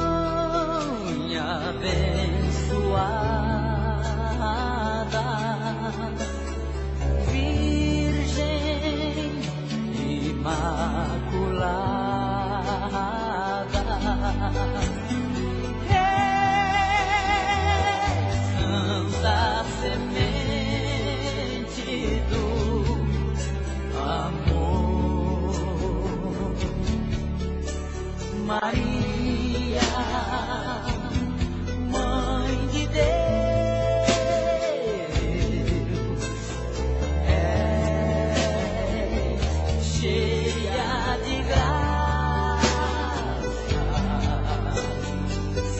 Mãe abençoada, Virgem Imaculada, santa semente do amor, Maria, Mãe de Deus, és cheia de graça,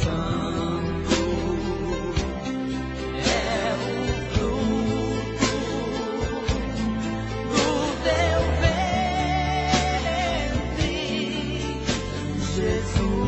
santo é o fruto do teu ventre, Jesus.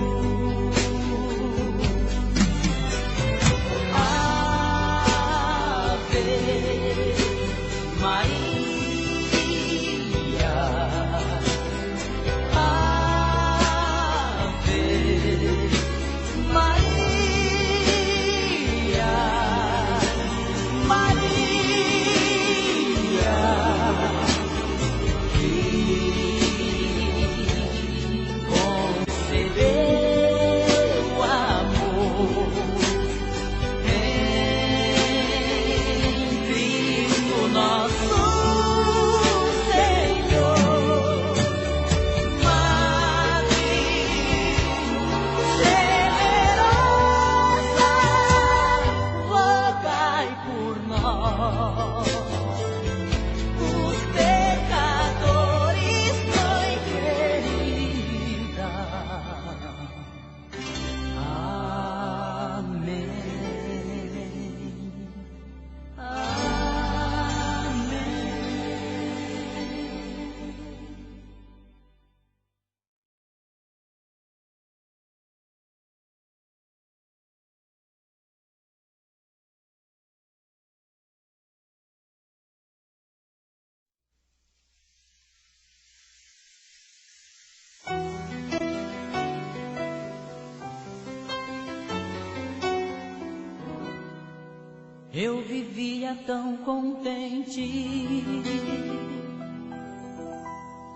Eu vivia tão contente,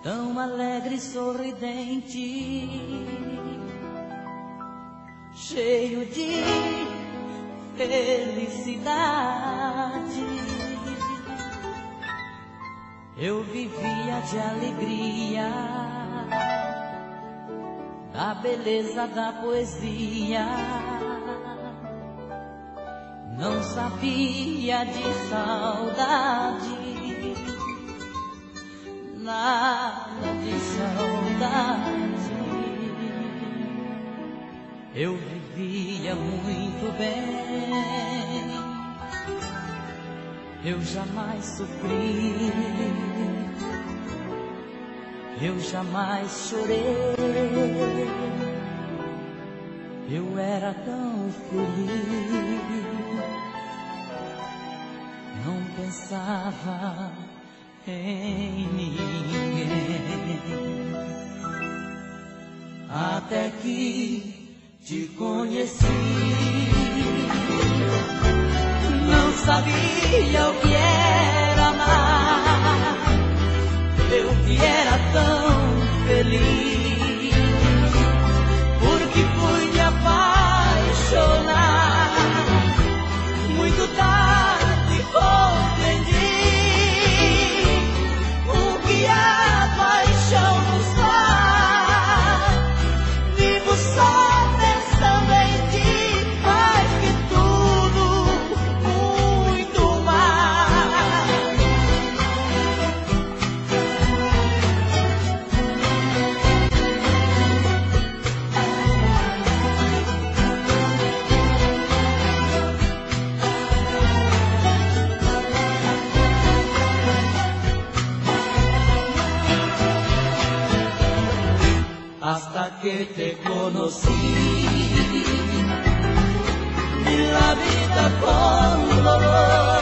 tão alegre e sorridente, cheio de felicidade. Eu vivia de alegria, da beleza da poesia. Não sabia de saudade, nada de saudade. Eu vivia muito bem, eu jamais sofri, eu jamais chorei. Eu era tão feliz, não pensava em ninguém, até que te conheci. Não sabia o que era amar, eu que era tão feliz, porque fui me apaixonar. Muito tarde compreendi o que a paixão nos faz. Vivo só pensando em ti, mais que tudo, muito mais. Hasta que te conocí, vi la vida con dolor.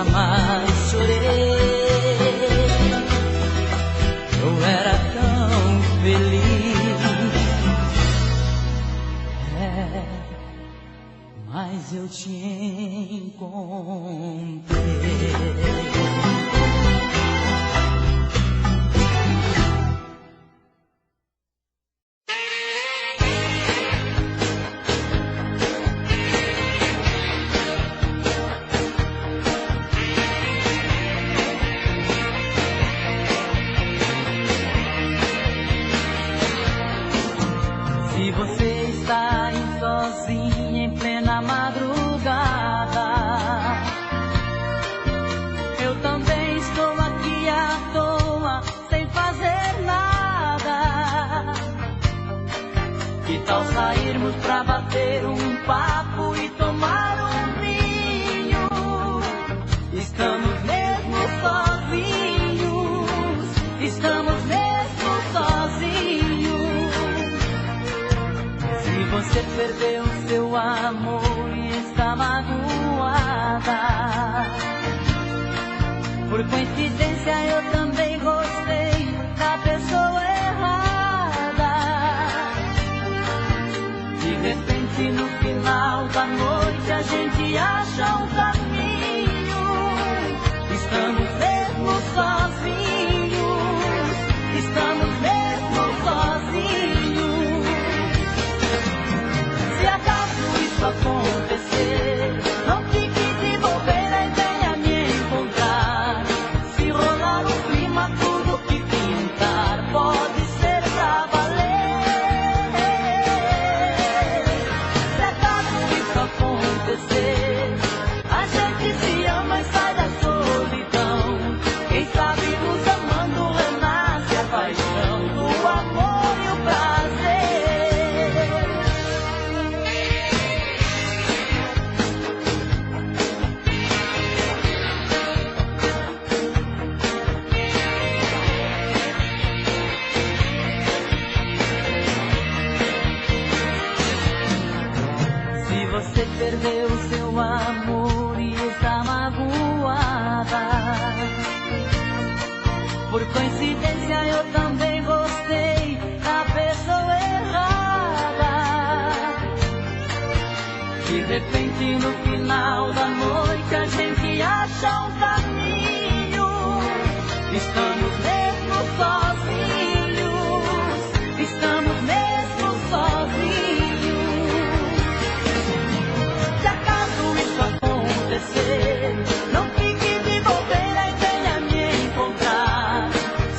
jamais chorei. Eu era tão feliz, mas eu te encontrei. Se você está aí sozinha em plena madrugada, eu também estou aqui à toa, sem fazer nada. Que tal sairmos pra bater um papo e tomar um vinho? Estamos mesmo sozinhos, estamos mesmo sozinhos. Se você perdeu seu amor e está magoada, por coincidência eu também gostei da pessoa errada. De repente no final da noite a gente acha um caminho. Estamos mesmo sozinhos, estamos mesmo sozinhos. Se acaso isso acontecer, não fique de bobeira e venha me encontrar. Se rolar um clima, tudo que pintar pode ser pra valer. Se acaso isso acontecer, a gente se ama e sai da solidão. Quem sabe nos amando renasce a paixão do amor e o prazer. Se você perdeu seu amor e está magoada, por coincidência eu também gostei da pessoa errada. De repente no final da noite a gente acha um caminho. Estamos mesmo sozinhos, estamos mesmo sozinhos. Se acaso isso acontecer, não fique de bobeira e venha me encontrar.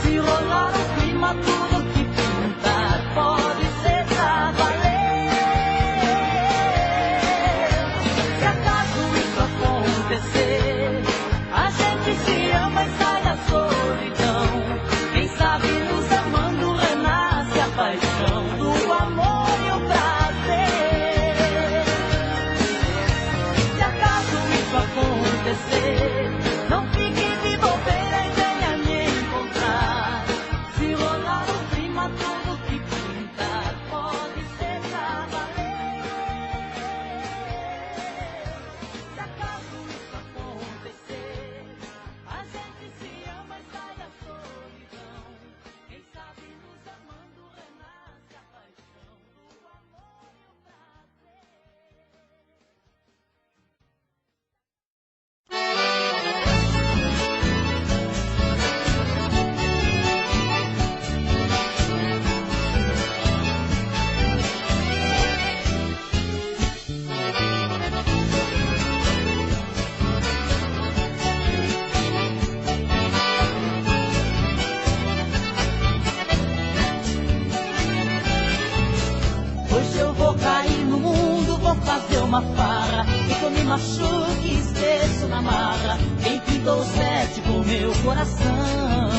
Se rolar um clima, tudo que pintar pode ser pra valer. Se acaso isso acontecer, a gente se ama e sai da solidão. Quem sabe nos amando renasce a paixão do amor e o prazer. Se acaso isso acontecer, não fique de bobeira e venha me encontrar. Se rolar um clima, tudo que pintar pode ser pra valer. Se acaso isso acontecer, a gente se ama e sai da solidão. Quem sabe nos amando renasce a paixão do amor e o prazer. Hoje eu vou cair no mundo, vou fazer uma farra. E que eu me machuque e esqueço na marra quem pintou o sete com meu coração.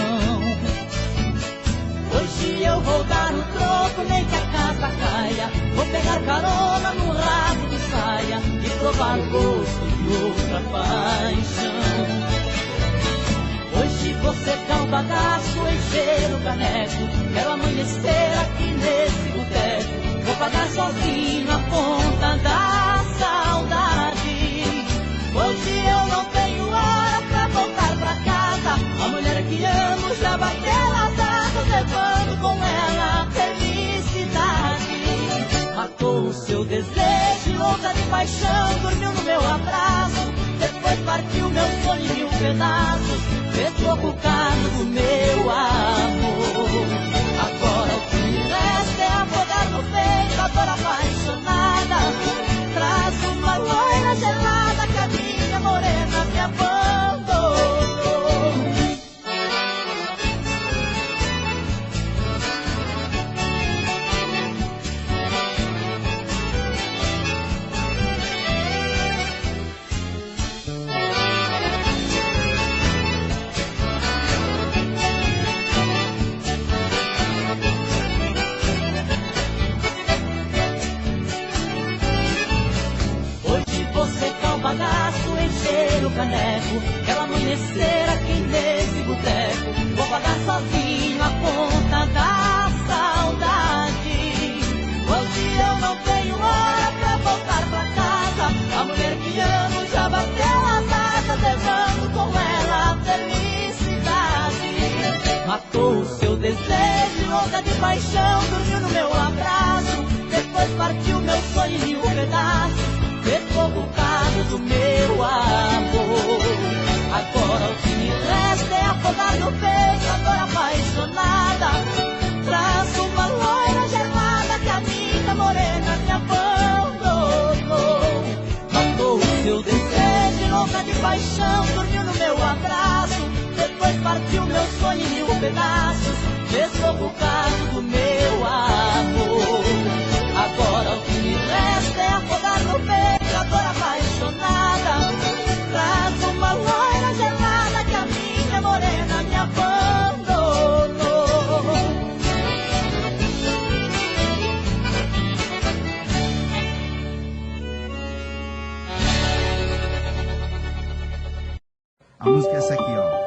Hoje eu vou dar um troco, nem que a casa caia. Vou pegar carona no rabo de saia e provar o gosto de outra paixão. Hoje vou secar o bagaço, encher o caneco. Quero amanhecer aqui nesse boteco. Vou pagar sozinho a conta da saudade. Hoje eu não tenho hora levando com ela a felicidade. Matou o seu desejo, louca de paixão, dormiu no meu abraço. Depois partiu meu sonho em mil pedaços, fechou o carro do meu amor. Agora o que me resta é afogar no peito a dor apaixonada. Traz uma loira gelada que a minha morena me abandonou. Bagaço, encher o caneco, quero amanhecer aqui nesse boteco. Vou pagar sozinho a conta da saudade. Hoje eu não tenho hora pra voltar pra casa. A mulher que amo já bateu as asas, levando com ela a felicidade. Matou o seu desejo, louca de paixão, dormiu no meu abraço. Depois partiu meu sonho em um pedaço, desfocado do meu amor. Agora o que me resta é afogar no peito a dor apaixonada. Traz uma loira gelada que a minha morena me abandonou. Matou o seu desejo, louca de paixão, dormiu no meu abraço. Depois partiu meu sonho em mil pedaços, desfocado do meu amor. Agora o que me resta é afogar no peito a dor apaixonada. Traz uma loira gelada que a minha morena me abandonou. A música é essa aqui, ó.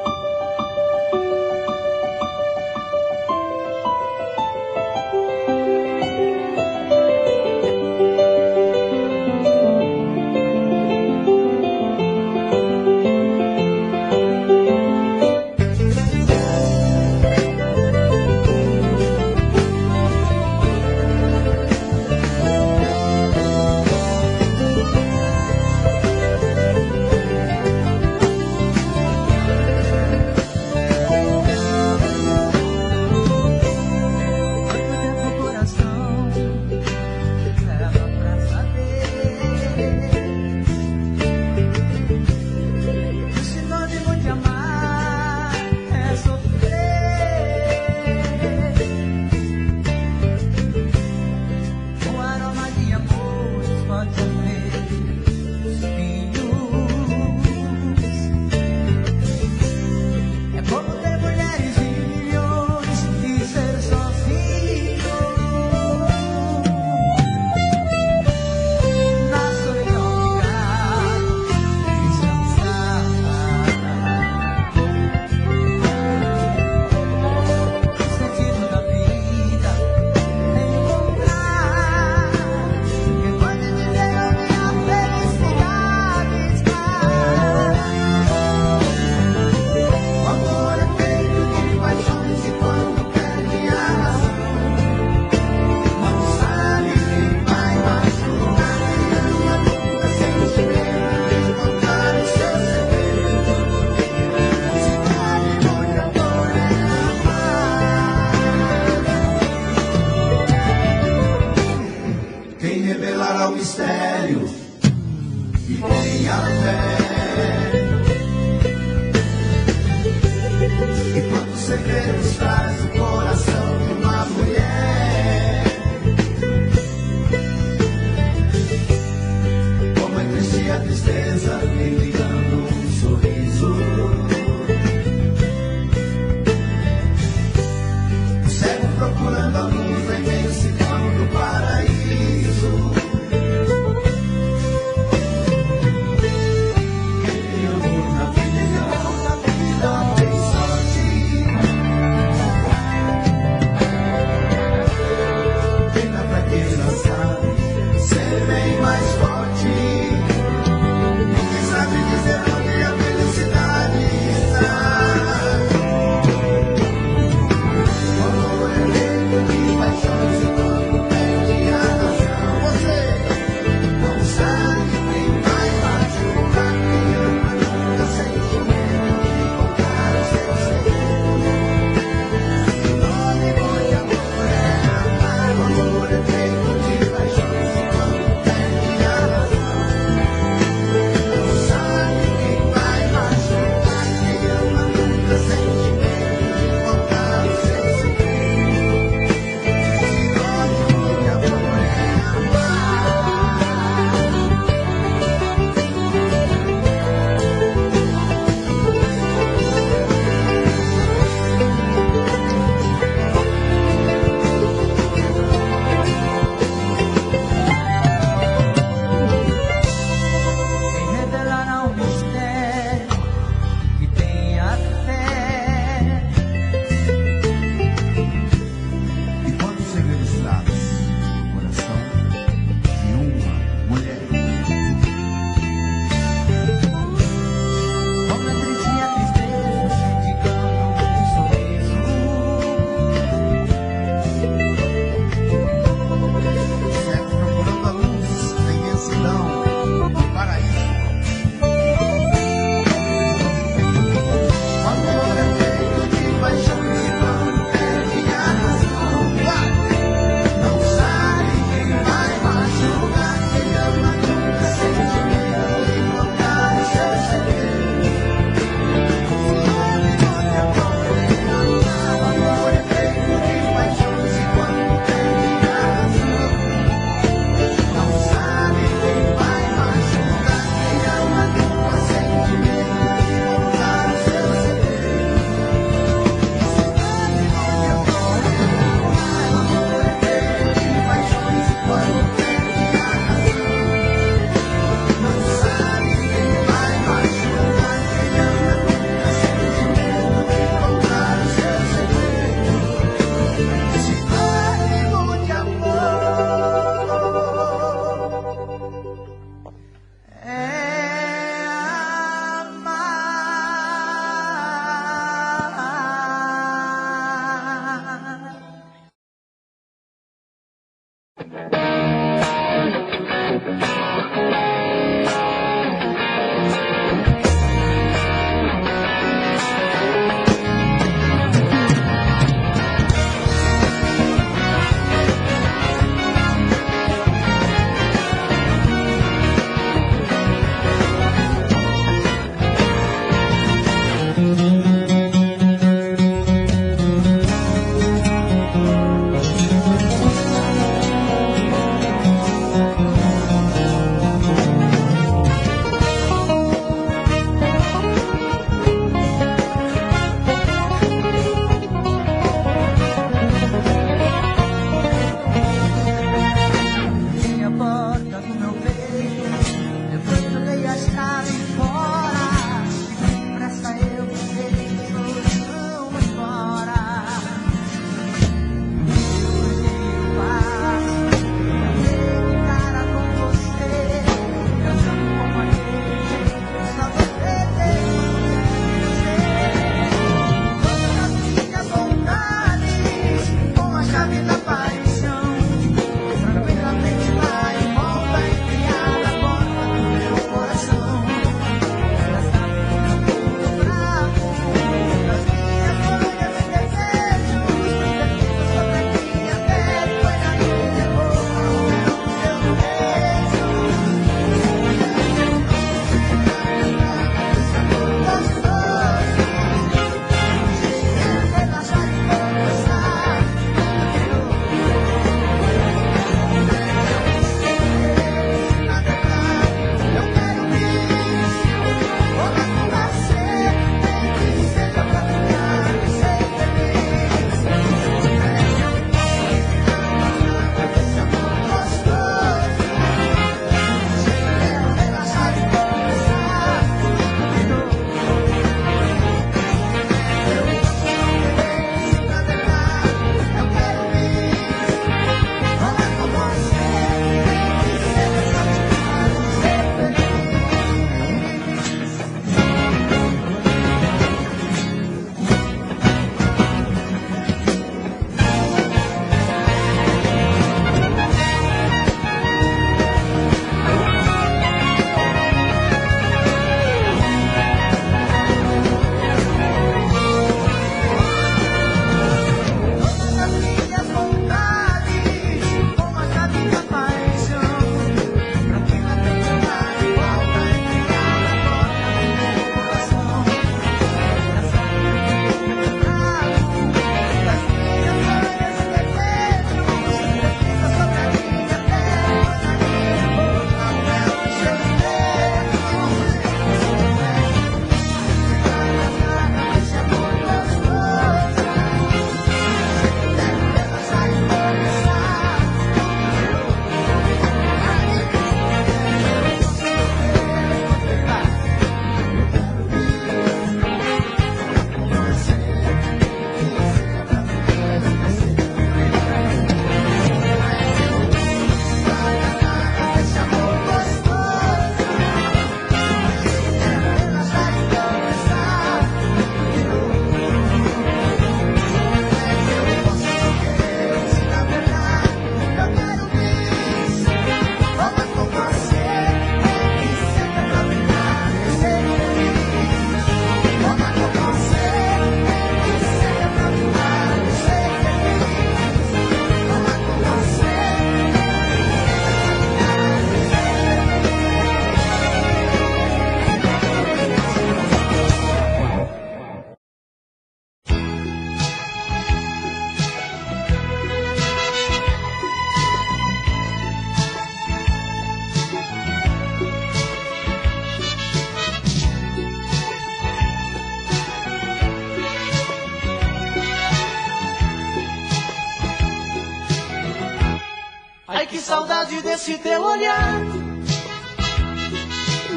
que saudade desse teu olhar.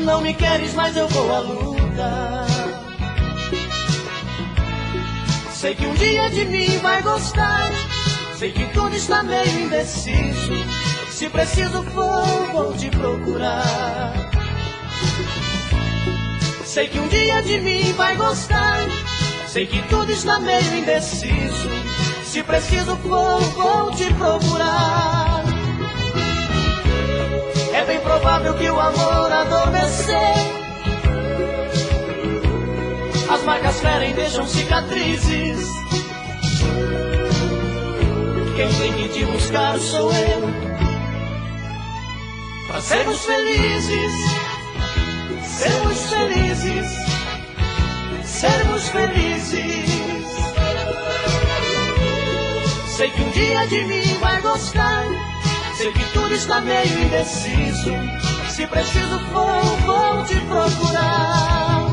Não me queres, mas eu vou à luta. Sei que um dia de mim vai gostar. Sei que tudo está meio indeciso. Se preciso for, vou te procurar. Sei que um dia de mim vai gostar. Sei que tudo está meio indeciso. Se preciso for, vou te procurar. É bem provável que o amor adormecer. As marcas ferem, deixam cicatrizes. Quem tem que te buscar sou eu. Pra sermos felizes, sermos felizes, sermos felizes. Sei que um dia de mim vai gostar. Sei que tudo está meio indeciso. Se preciso for, vou te procurar.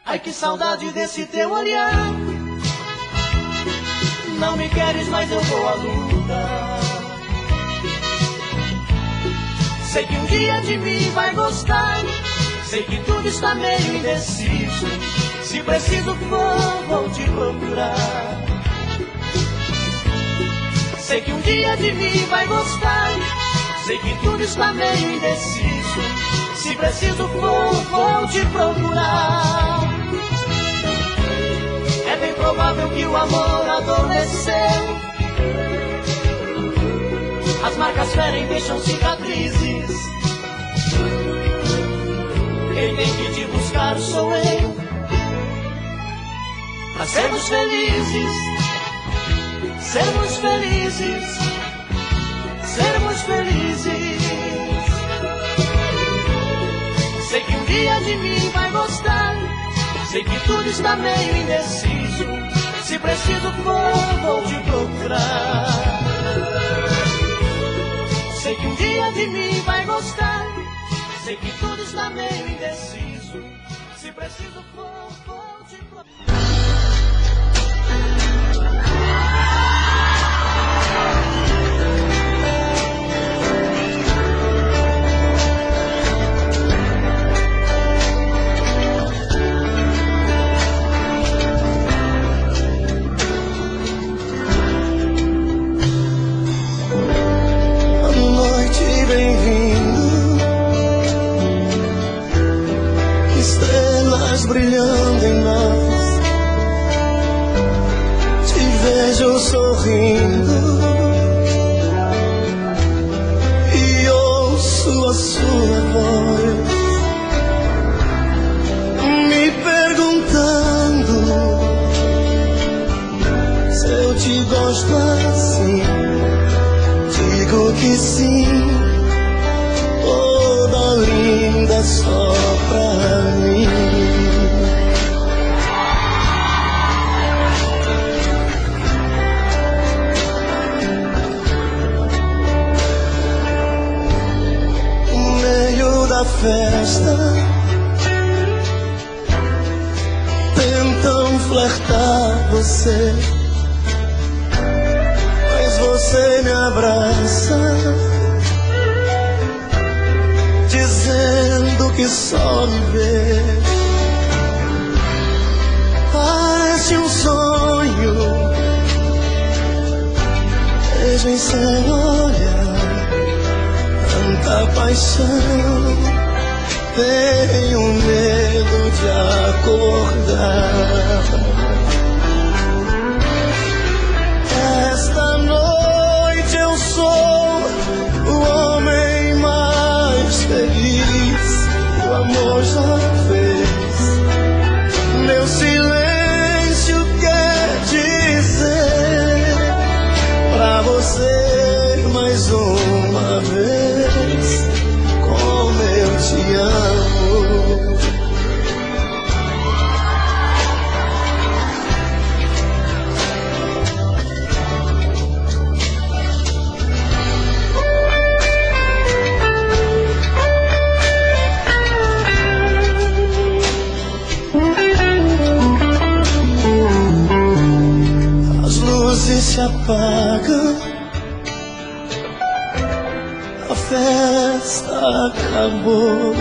Ai, que saudade desse teu olhar. Não me queres, mas eu vou à luta. Sei que um dia de mim vai gostar. Sei que tudo está meio indeciso. Se preciso for, vou te procurar. Sei que um dia de mim vai gostar. Sei que tudo está meio indeciso. Se preciso for, vou te procurar. É bem provável que o amor adormeceu. As marcas ferem, deixam cicatrizes. Quem tem que te buscar sou eu. Pra sermos felizes, sermos felizes, sermos felizes. Sei que um dia de mim vai gostar. Sei que tudo está meio indeciso. Se preciso for, vou te procurar. Sei que um dia de mim vai gostar. Sei que tudo está meio indeciso. Se preciso for, vou te procurar. Brilhando em nós, te vejo sorrindo e ouço a sua voz me perguntando se eu te gosto assim. Digo que sim, toda linda só pra mim. Festa, tentam flertar você, mas você me abraça, dizendo que só me vê. Parece um sonho, vejo em seu olhar tanta paixão. Tenho medo de acordar. Esta noite eu sou o homem mais feliz. O amor já fez. Meu silêncio quer dizer pra você mais uma vez como eu te amo. festa acabou.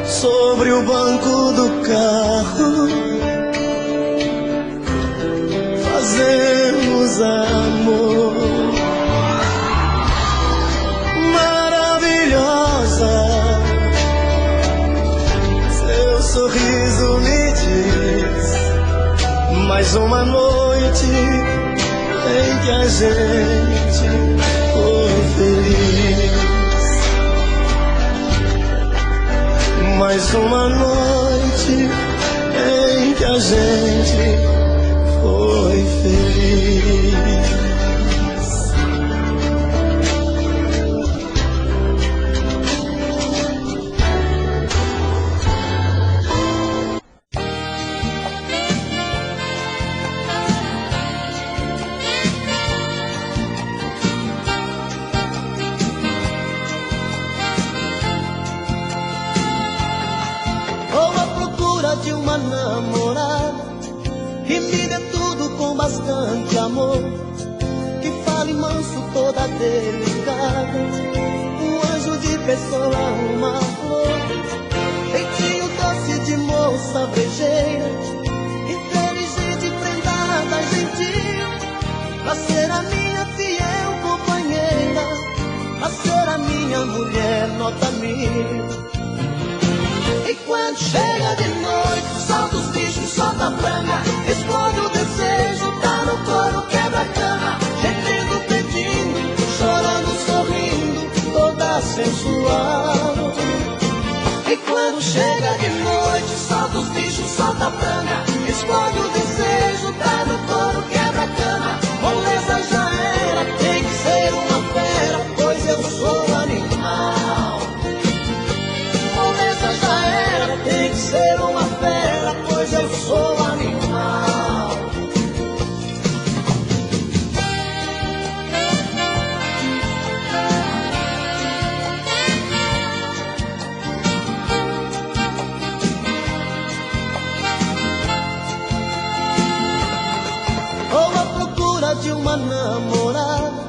Sobre o banco do carro fazemos amor. Maravilhosa, seu sorriso me diz mais uma noite em que a gente foi feliz. Mais uma noite em que a gente foi feliz. De uma namorada que me dê tudo com bastante amor, que fale manso, toda delicada, um anjo de pessoa, uma flor, jeitinho doce de moça brejeira, inteligente, prendada, gentil, pra ser a minha fiel companheira, pra ser a minha mulher nota 1000. E quando chega de noite, solta os bichos, solta a franga, explode o desejo, tá no coro, quebra a cama, gemendo, pedindo, chorando, sorrindo, toda sensual. E quando chega de noite, solta os bichos, solta a franga, explode o desejo, tá no coro, quebra a cama, moleza já era, tem que ser uma fera, pois eu sou animal. Moleza já era, tem que ser uma fera, pois eu sou animal. Vou à procura de uma namorada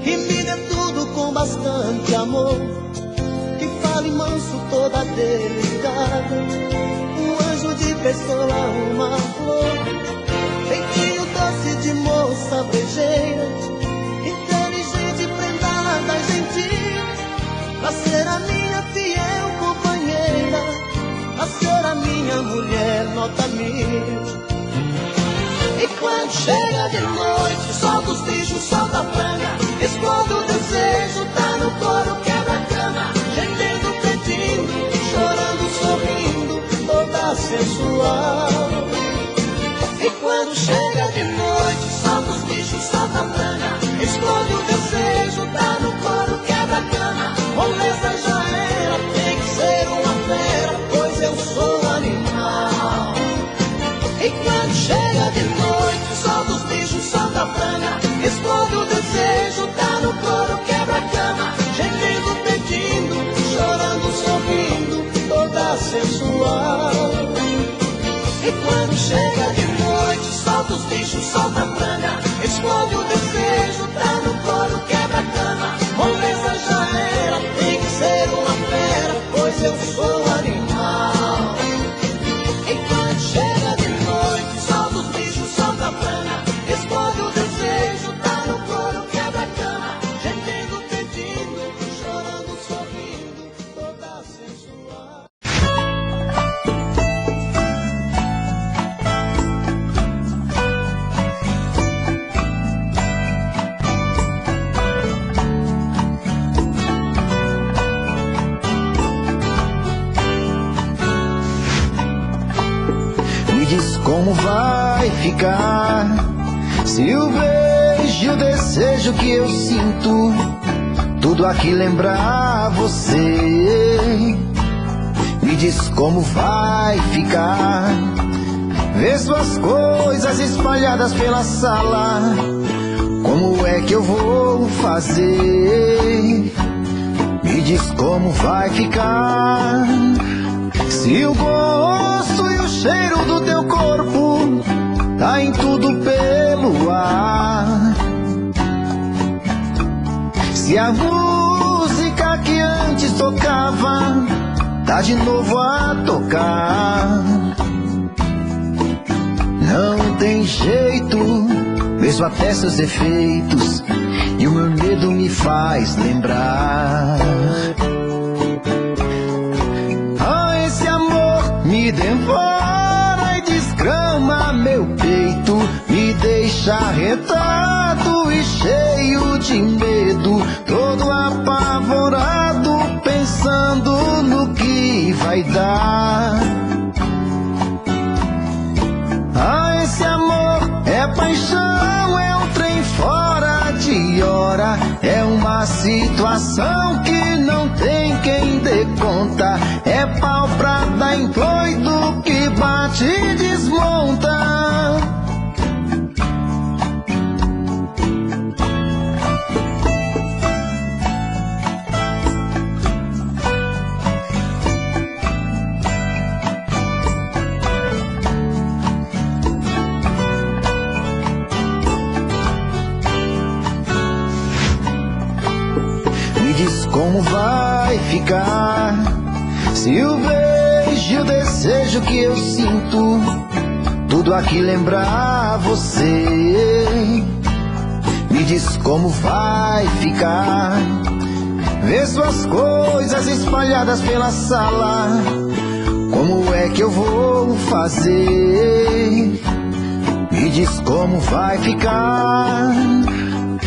que me dê tudo com bastante amor, que fale manso, toda delicada, um anjo de pessoa, uma flor, jeitinho doce de moça brejeira, inteligente, prendada, gentil, pra ser a minha fiel companheira, pra ser a minha mulher nota 1000. E quando chega de noite, solta os bichos, solta a franga, explode o desejo, tá no coro, quebra a cama, gemendo, pedindo, chorando, sorrindo, toda sensual. E quando chega de noite, solta os bichos, solta a franga, explode o desejo, tá no coro, quebra a cama, moleza já era, tem que ser uma fera, pois eu sou animal. E quando chega de noite, solta os bichos, solta a franga, explode o desejo, tá no coro, quebra a cama, gemendo, pedindo, chorando, sorrindo, toda sensual. E quando chega de noite, solta os bichos, solta a franga, explode o desejo, tá no coro, quebra a cama, moleza já era, tem que ser uma fera, pois eu sou animal. E quando chega de noite, solta os bichos, solta a franga, explode o desejo, tá no coro, quebra a cama, gemendo, pedindo, chorando, sorrindo, toda sensual. Me diz como vai ficar se o beijo e o desejo que eu sinto tudo aqui lembrar você. Me diz como vai ficar ver suas coisas espalhadas pela sala. Como é que eu vou fazer? Me diz como vai ficar se o gosto e o cheiro do teu corpo tá em tudo pelo ar. Se a música que antes tocava tá de novo a tocar, não tem jeito, mesmo até seus defeitos, e o meu medo me faz lembrar. Ah, esse amor me devora e desgrama meu peito, me deixa arretado e cheio de medo, todo apavorado, pensando no que vai dar. Ah, esse amor é paixão, é um trem fora de hora, é uma situação que não tem quem dê conta, é pau pra dar em doido que bate e desmonta. Como vai ficar se o beijo e o desejo que eu sinto tudo aqui lembrar você? Me diz como vai ficar ver suas coisas espalhadas pela sala. Como é que eu vou fazer? Me diz como vai ficar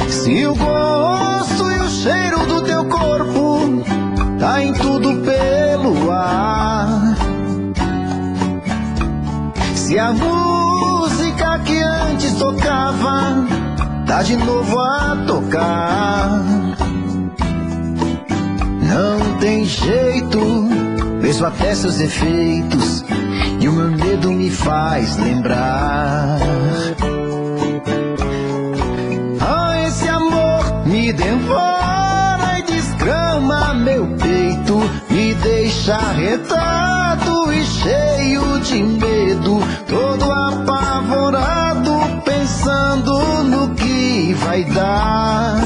se o gosto e o cheiro do teu corpo tá em tudo pelo ar. Se a música que antes tocava tá de novo a tocar, não tem jeito, mesmo até seus defeitos, e o meu medo me faz lembrar. Me devora e desgrama meu peito, me deixa arretado e cheio de medo, todo apavorado, pensando no que vai dar.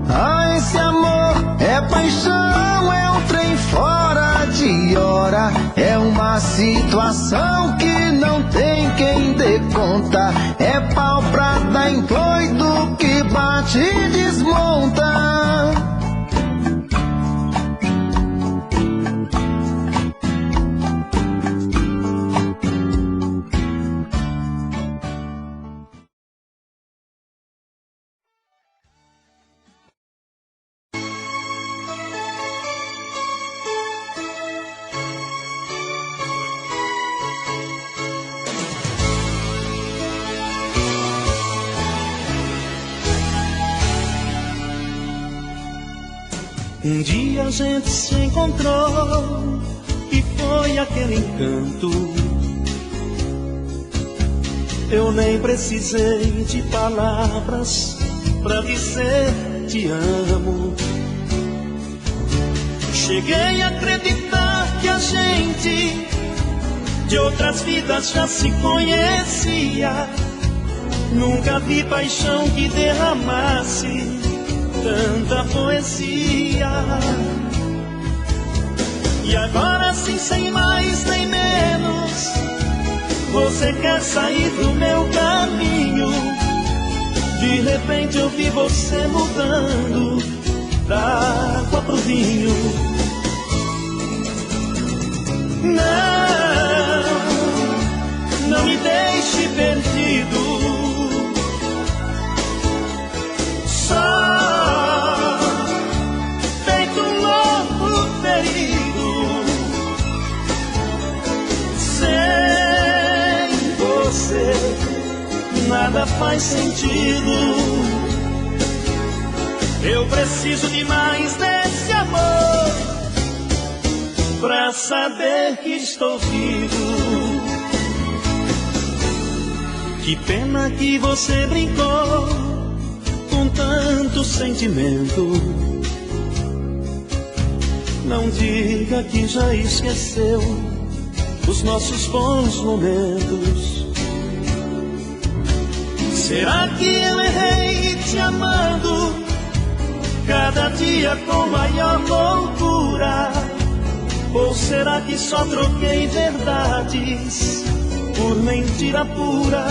Ah, esse amor é paixão, é um trem fora de hora, é uma situação que não tem quem dê conta, é pau pra dar em doido que bate e desmonta. Um dia a gente se encontrou e foi aquele encanto. Eu nem precisei de palavras pra dizer te amo. Cheguei a acreditar que a gente de outras vidas já se conhecia. Nunca vi paixão que derramasse tanta poesia. E agora sim, sem mais nem menos, você quer sair do meu caminho. De repente eu vi você mudando da água pro vinho. Não me deixe perdido, só feito um louco ferido. Sem você nada faz sentido. Eu preciso de mais desse amor pra saber que estou vivo. Que pena que você brincou com tanto sentimento. Não diga que já esqueceu os nossos bons momentos. Será que eu errei te amando, cada dia com maior loucura. Ou será que só troquei verdades por mentira pura?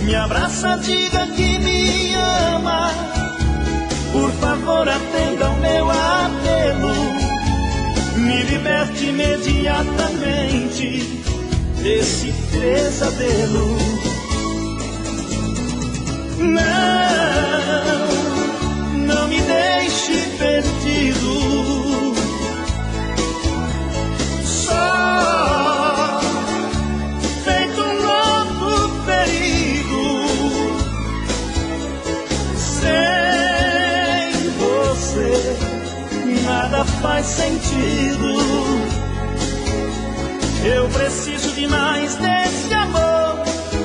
Me abraça, diga que me ama, por favor atenda ao meu apelo. Me liberte imediatamente desse pesadelo. Não me deixe perdido, só feito um novo perigo. Sem você nada faz sentido. Eu preciso de mais desse amor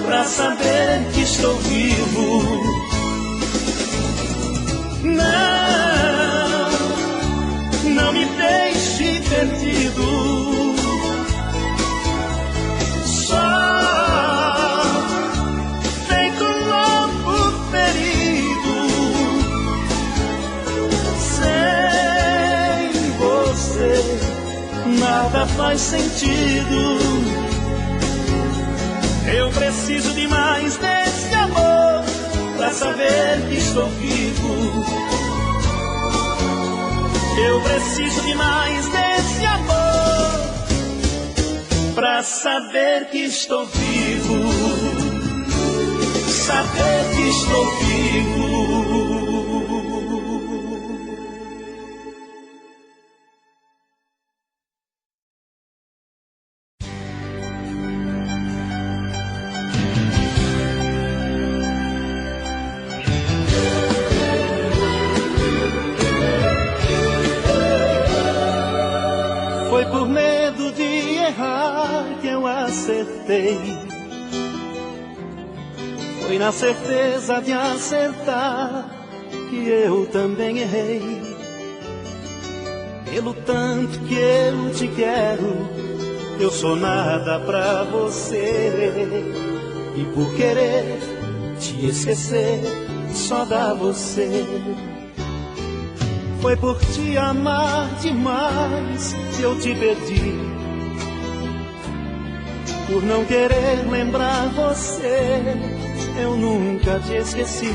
pra saber que estou vivo. Não me deixe perdido, só feito um novo perigo. Sem você nada faz sentido. Eu preciso de mais desse amor pra saber que estou vivo. Eu preciso de mais desse amor pra saber que estou vivo. Saber que estou vivo. Foi por medo de errar que eu acertei. Foi na certeza de acertar que eu também errei. Pelo tanto que eu te quero, eu sou nada pra você. E por querer te esquecer, só dá você. Foi por te amar demais que eu te perdi. Por não querer lembrar você, eu nunca te esqueci.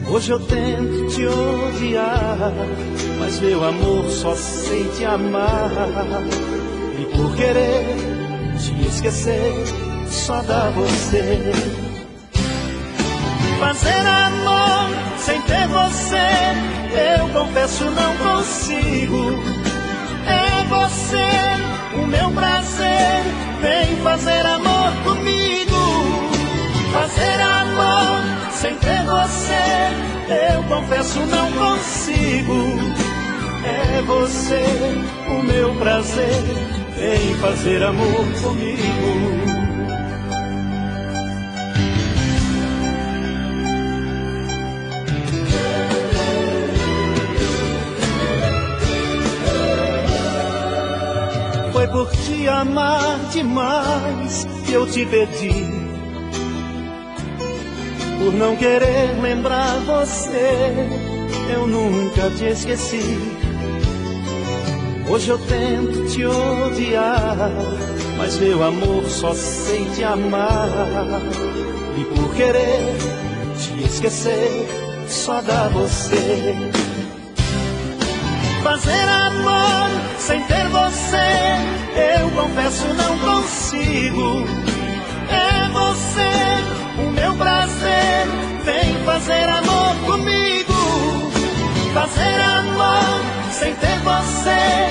Hoje eu tento te odiar, mas meu amor, só sei te amar. E por querer te esquecer, só dá você. Fazer amor sem ter você, eu confesso não consigo. É você o meu prazer, vem fazer amor comigo. Fazer amor sem ter você, eu confesso não consigo. É você o meu prazer, vem fazer amor comigo. Foi por te amar demais que eu te perdi. Por não querer lembrar você, eu nunca te esqueci. Hoje eu tento te odiar, mas meu amor, só sei te amar. E por querer te esquecer, só dá você. Fazer amor sem ter você, eu confesso não consigo. É você o meu prazer, vem fazer amor comigo. Fazer amor sem ter você,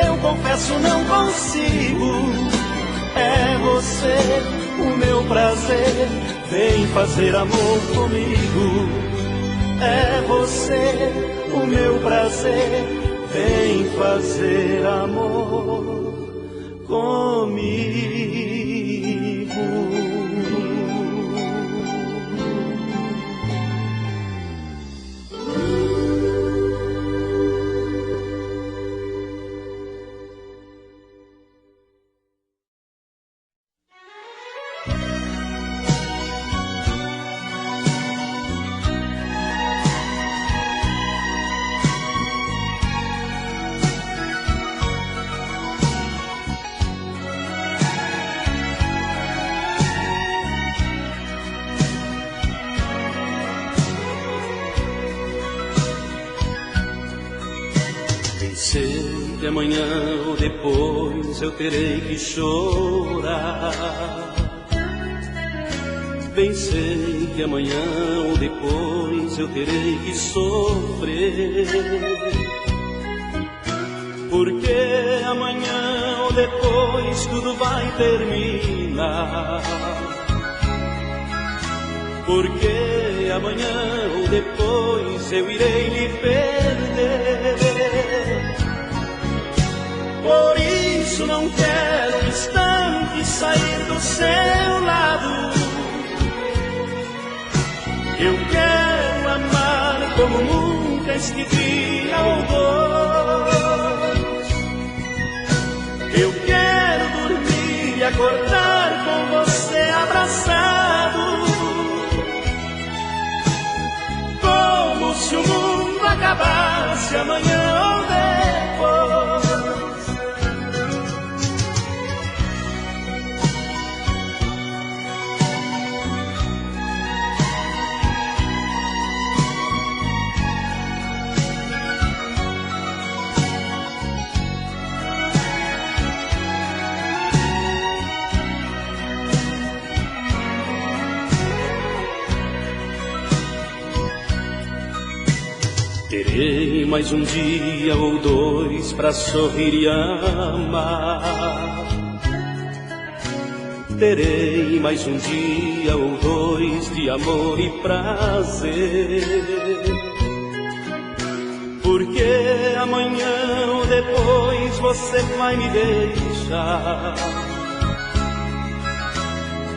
eu confesso não consigo. É você o meu prazer, vem fazer amor comigo. É você o meu prazer, vem fazer amor comigo. que amanhã ou depois eu terei que chorar. Bem sei que amanhã ou depois eu terei que sofrer, porque amanhã ou depois tudo vai terminar. Porque amanhã ou depois eu irei lhe perder. Por isso não quero um instante sair do seu lado. Eu quero amar como nunca estive ao dois. Eu quero dormir e acordar com você abraçado, como se o mundo acabasse amanhã ou depois. Terei mais um dia ou dois pra sorrir e amar. Terei mais um dia ou dois de amor e prazer, porque amanhã ou depois você vai me deixar.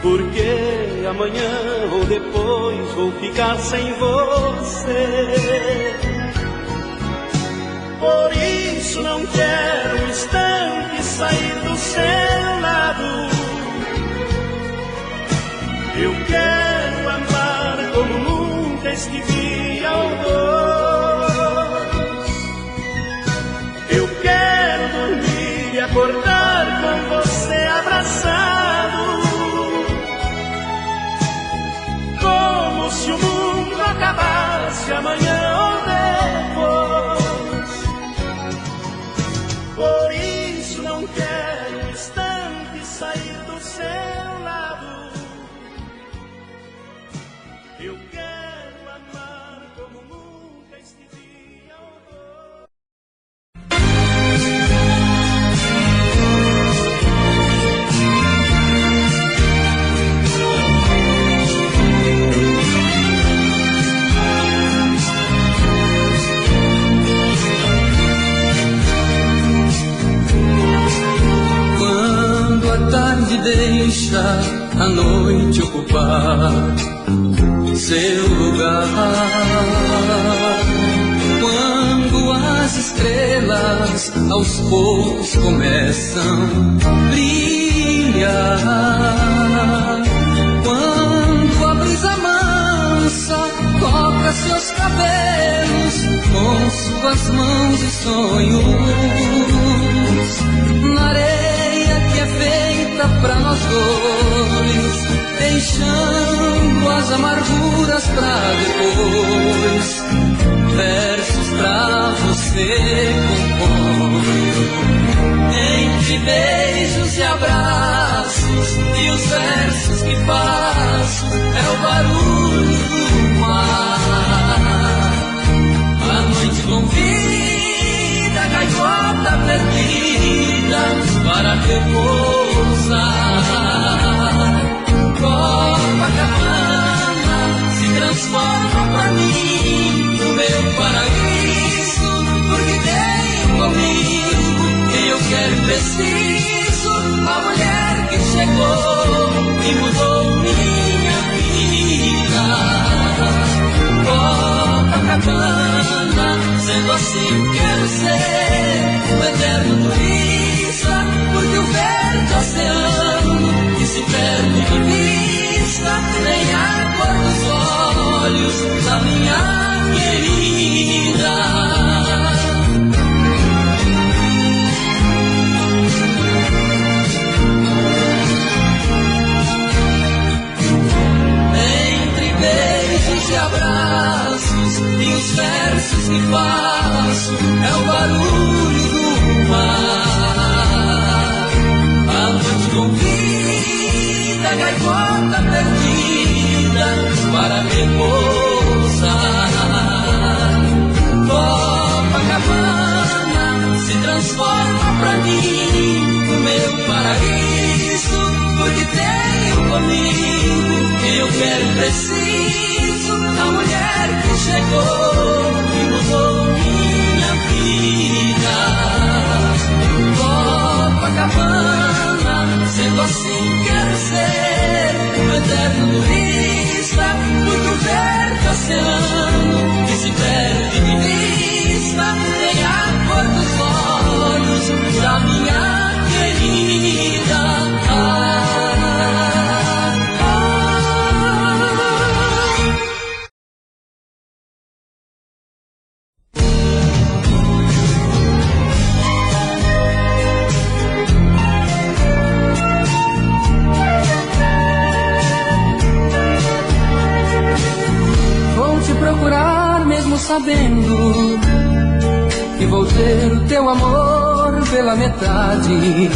Porque amanhã ou depois vou ficar sem você. Por isso não quero um instante sair do seu lado. Eu quero amar como nunca estive ao dois. Eu quero dormir e acordar com você abraçado, como se o mundo acabasse amanhã ou depois. Por isso não quero um instante sair do seu lado. Eu quero amar como nunca estive ao dois. Deixa a noite ocupar seu lugar. Quando as estrelas aos poucos começam a brilhar, quando a brisa mansa toca seus cabelos com suas mãos e sonhos, na areia que é feita pra nós dois, deixando as amarguras pra depois, versos pra você compor. Entre beijos e abraços e os versos que faço é o barulho do mar. A noite convida a gaivota perdida para repousar. Copacabana se transforma pra mim no meu paraíso, porque tenho comigo quem eu quero e preciso, a mulher que chegou e mudou minha vida. Copacabana, sendo assim quero ser um eterno turista, porque o verde oceano que se perde de vista nem a cor dos olhos da minha querida. Entre beijos e abraços e os versos que faço é o barulho do mar. vida para repousar. Copacabana se transforma pra mim no meu paraíso, porque tenho comigo quem eu quero, preciso, a mulher que chegou e mudou minha vida. Copacabana, sendo assim quero ser um eterno turista, muito verde oceano que se perde de vista, tem a cor dos olhos da minha querida. Sabendo que vou ter o teu amor pela metade.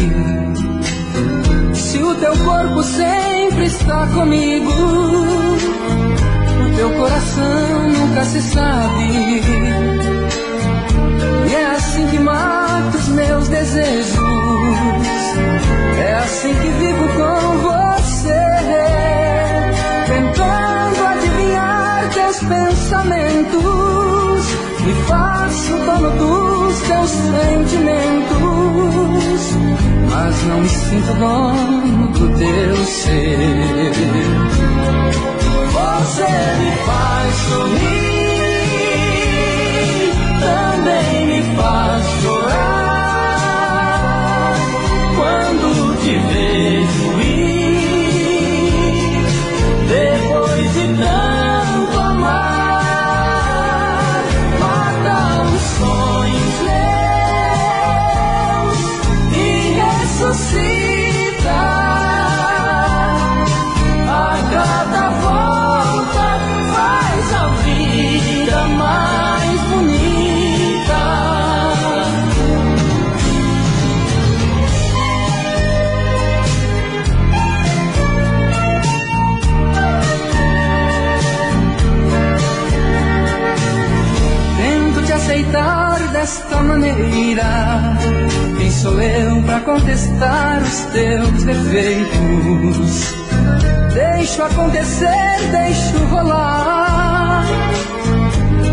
Se o teu corpo sempre está comigo, o teu coração nunca se sabe. E é assim que mato os meus desejos, é assim que vivo com você, tentando adivinhar teus pensamentos. Me faço dono dos teus sentimentos, mas não me sinto dono do teu ser. Você me faz sorrir, também me faz chorar, quando te vejo ir, depois de tanto amar. Ressuscita a cada volta, faz a vida mais bonita. Tento te aceitar desta maneira. Quem sou eu pra contestar os teus defeitos? Deixo acontecer, deixo rolar.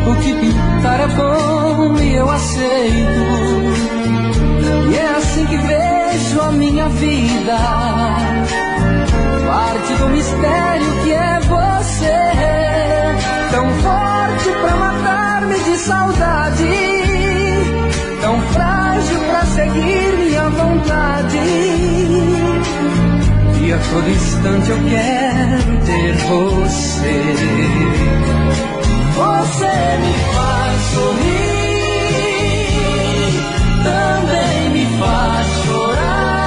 O que pintar é bom e eu aceito. E é assim que vejo a minha vida, parte do mistério que é você, tão forte pra matar-me de saudade, tão frágil pra seguir minha vontade. E a todo instante eu quero ter você. Você me faz sorrir, também me faz chorar,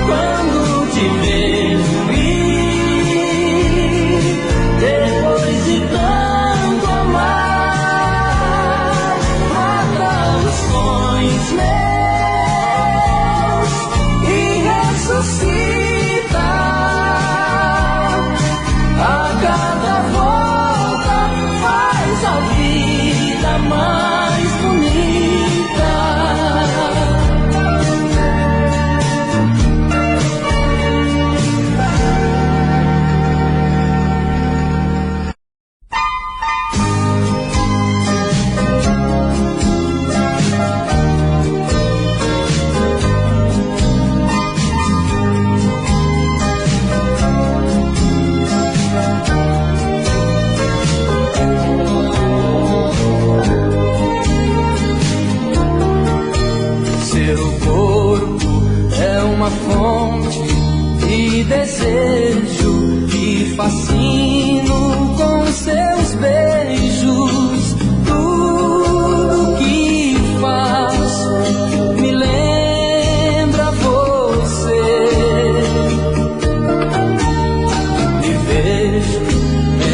quando te vejo ir, depois de tanto amar. Meus e ressuscita a cada volta, faz a vida mais bonita. Uma fonte de desejo, e fascino com seus beijos. Tudo que faço me lembra você. Me vejo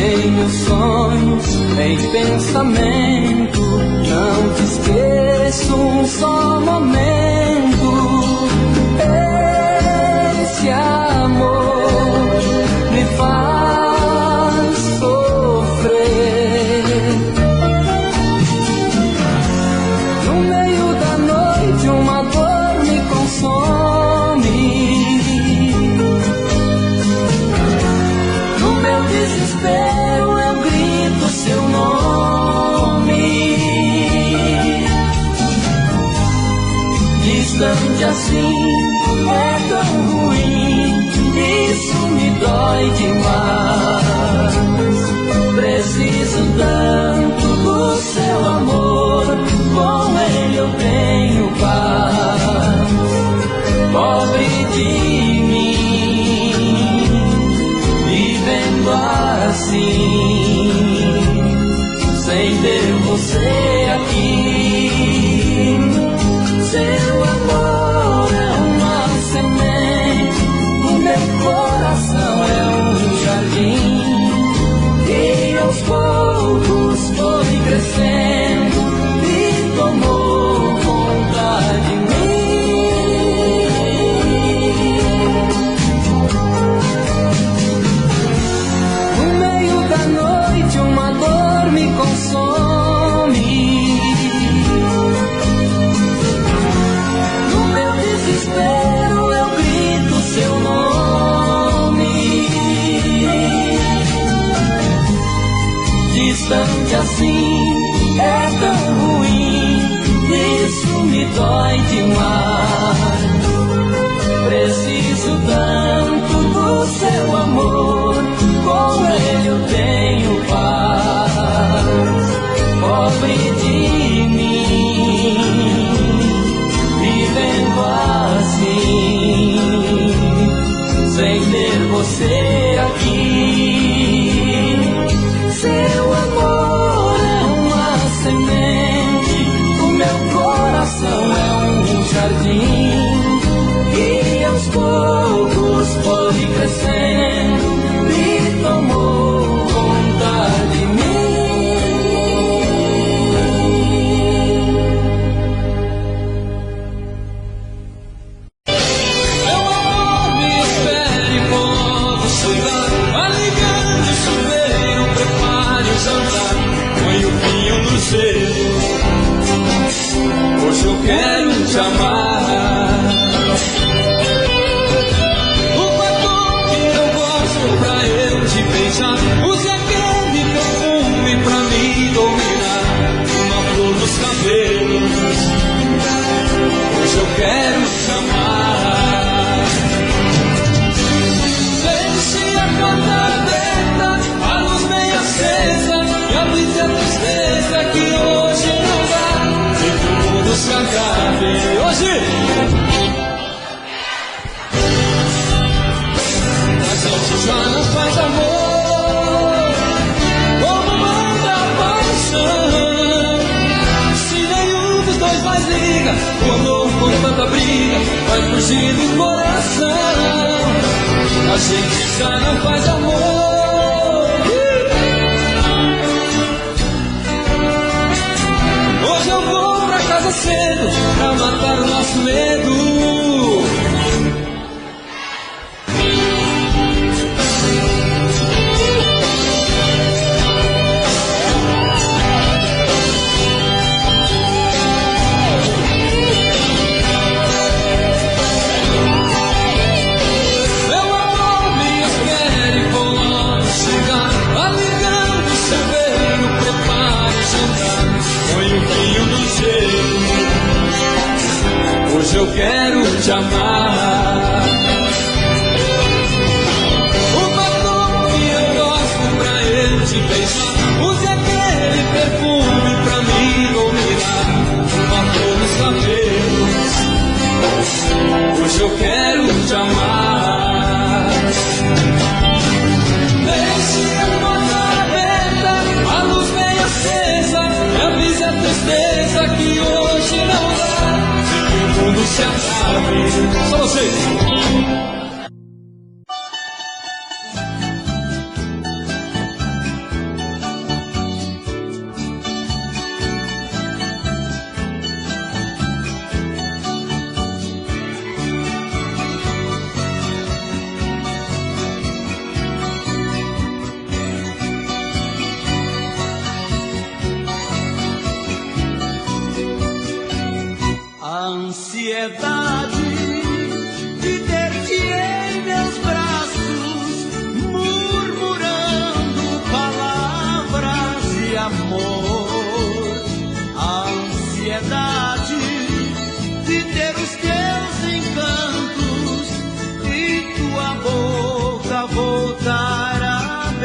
em meus sonhos, em pensamento, não te esqueço um só momento. Esse amor me faz Distante assim é tão ruim, isso me dói demais. Preciso tanto do seu amor, com ele eu tenho paz. Pobre de mim, vivendo assim, sem ter você aqui. Seu amor é uma semente, o meu coração é um jardim, e aos poucos foi crescendo e tomou conta de mim. No meio da noite uma dor me consome. Desespero, eu grito seu nome. Distante assim é tão ruim, isso me dói demais. Preciso tanto do seu amor, com ele eu tenho paz. Pobre de mim, vivendo assim, sem ter você aqui. Seu amor é uma semente, o meu coração é um jardim, e aos poucos foi crescendo e tomou conta de mim. Hoje eu quero te amar. O batom que eu gosto pra eu te beijar, use aquele perfume pra me dominar, uma flor nos cabelos. Hoje eu quero te amar. Deixe a porta aberta, a luz bem acesa, e avise a tristeza que hoje não dá, e que o mundo se acabe hoje. A gente já não faz amor como manda a paixão. Se nenhum dos dois mais liga, o amor com tanta briga vai fugir do coração. A gente já não faz amor. Hoje eu vou pra casa cedo pra matar o nosso medo. Meu amor me espere e vou logo chegar. Aligando o cerveiro, prepare o jantar, põe o vinho no gelo. Hoje eu quero te amar. O batom que eu gosto pra eu te beijar, use aquele perfume pra me dominar, uma flor nos cabelos. Hoje eu quero te amar. Deixe a porta aberta, a luz bem acesa, e avise a tristeza que hoje não dá, e que o mundo se acabe. Só vocês. A ansiedade de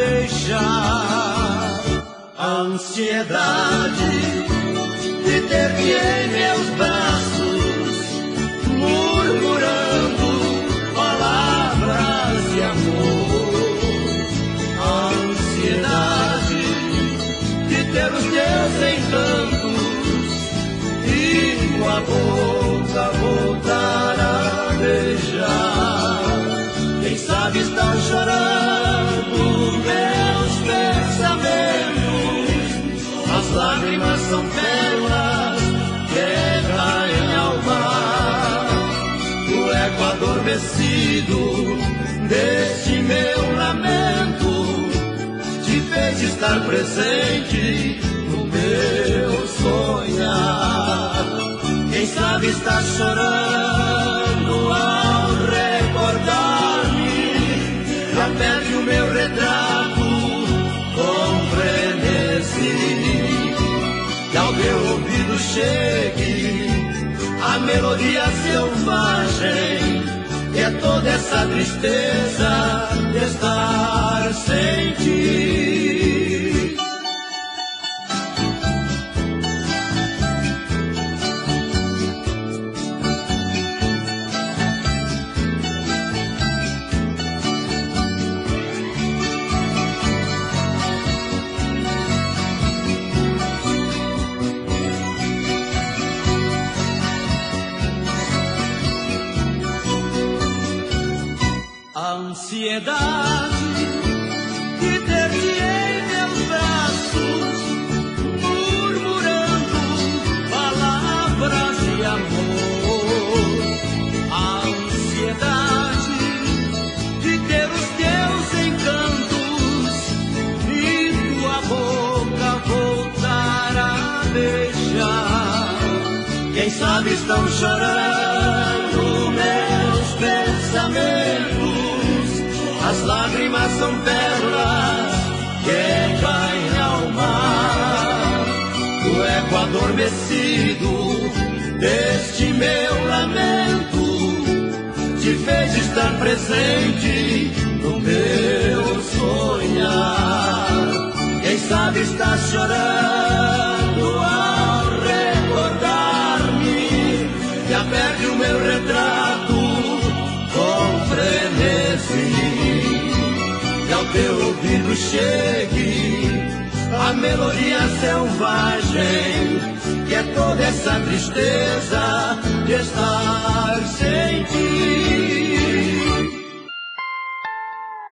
deixar. A ansiedade de ter-te em meus braços, murmurando palavras de amor. A ansiedade de ter os teus encantos e tua boca voltar a beijar. Quem sabe estão chorando meus pensamentos, as lágrimas são pérolas que caem ao mar. O eco adormecido deste meu lamento te fez estar presente no meu sonhar. Quem sabe está chorando ao recordar-me, já perde o meu retrato com frenesi. Que ao teu ouvido chegue a melodia selvagem, que é toda essa tristeza de estar sem ti. Ansiedade de ter-te em meus braços, murmurando palavras de amor. A ansiedade de ter os teus encantos e tua boca voltar a beijar. Quem sabe estão chorando meus pensamentos, as lágrimas são pérolas que caem ao mar. O eco adormecido deste meu lamento te fez estar presente no meu sonhar. Quem sabe está chorando ao recordar-me, já perde o meu retrato com frenesi. Que ao teu ouvido chegue a melodia selvagem, que é toda essa tristeza de estar sem ti.